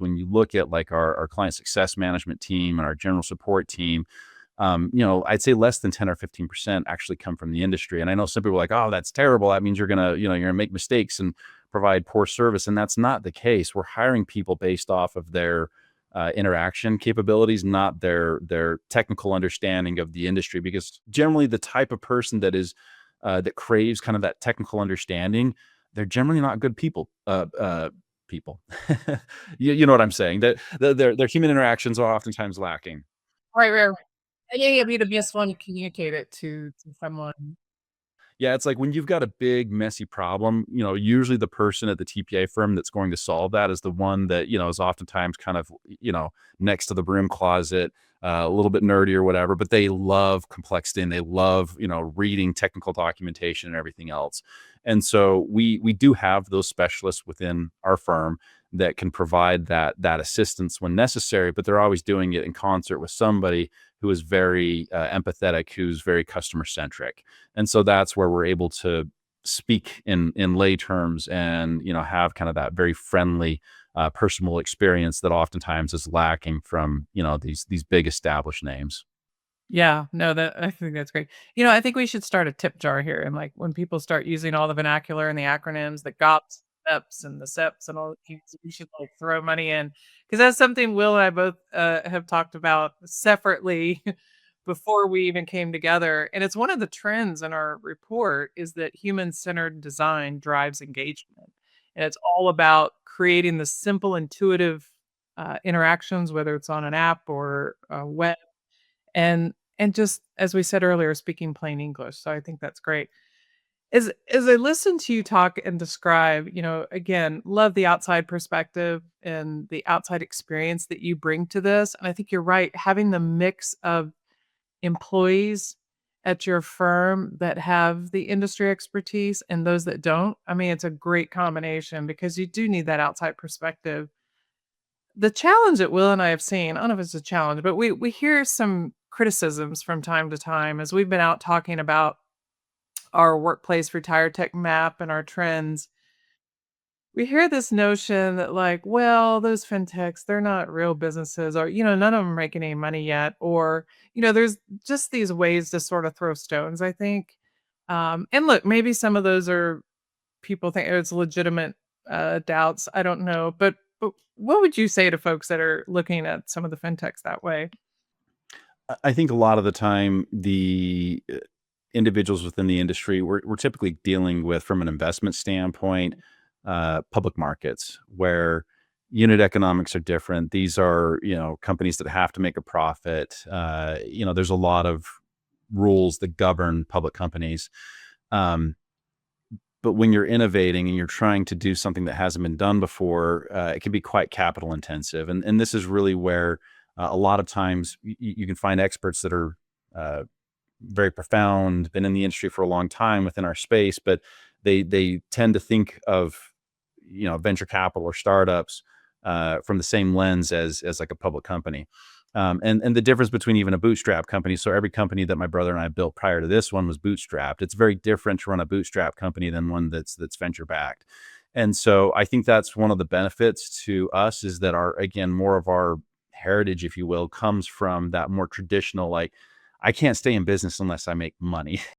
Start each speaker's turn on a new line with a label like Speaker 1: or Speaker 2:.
Speaker 1: when you look at like our client success management team and our general support team, I'd say less than 10 or 15% actually come from the industry. And I know some people are like, oh, that's terrible. That means you're gonna make mistakes and provide poor service. And that's not the case. We're hiring people based off of their interaction capabilities, not their technical understanding of the industry. Because generally, the type of person that craves kind of that technical understanding, they're generally not good people. People, you know what I'm saying? That their human interactions are oftentimes lacking.
Speaker 2: Right, right, right. And yeah, be the best one to communicate it to someone.
Speaker 1: Yeah, it's like when you've got a big, messy problem, usually the person at the TPA firm that's going to solve that is the one that, is oftentimes kind of, next to the broom closet, a little bit nerdy or whatever, but they love complexity and they love, reading technical documentation and everything else. And so we do have those specialists within our firm that can provide that assistance when necessary, but they're always doing it in concert with somebody who is very empathetic, who's very customer centric. And so that's where we're able to speak in lay terms and, have kind of that very friendly, personal experience that oftentimes is lacking from, these big established names.
Speaker 2: Yeah, no, that I think that's great. I think we should start a tip jar here, and like when people start using all the vernacular and the acronyms, the GOPS, EPS, and the SEPs, and all, we should like throw money in because that's something Will and I both have talked about separately before we even came together. And it's one of the trends in our report is that human-centered design drives engagement, and it's all about creating the simple, intuitive interactions, whether it's on an app or a web and just as we said earlier, speaking plain English, so I think that's great. As I listen to you talk and describe, again, love the outside perspective and the outside experience that you bring to this, and I think you're right, having the mix of employees at your firm that have the industry expertise and those that don't, I mean, it's a great combination because you do need that outside perspective. The challenge that Will and I have seen, I don't know if it's a challenge, but we hear some criticisms from time to time as we've been out talking about our workplace retire tech map and our trends. We hear this notion that like, well, those fintechs, they're not real businesses or, none of them are making any money yet. Or, there's just these ways to sort of throw stones, I think. And look, maybe some of those are people think it's legitimate doubts. I don't know. But what would you say to folks that are looking at some of the fintechs that way?
Speaker 1: I think a lot of the time, the individuals within the industry, we're typically dealing with, from an investment standpoint, public markets where unit economics are different. These are, companies that have to make a profit. There's a lot of rules that govern public companies. Um, but when you're innovating and you're trying to do something that hasn't been done before, it can be quite capital intensive. And this is really where a lot of times you can find experts that are very profound, been in the industry for a long time within our space, but they tend to think of venture capital or startups from the same lens as like a public company. And the difference between even a bootstrap company. So every company that my brother and I built prior to this one was bootstrapped. It's very different to run a bootstrap company than one that's venture backed. And so I think that's one of the benefits to us is that again, more of our heritage, if you will, comes from that more traditional, like, I can't stay in business unless I make money.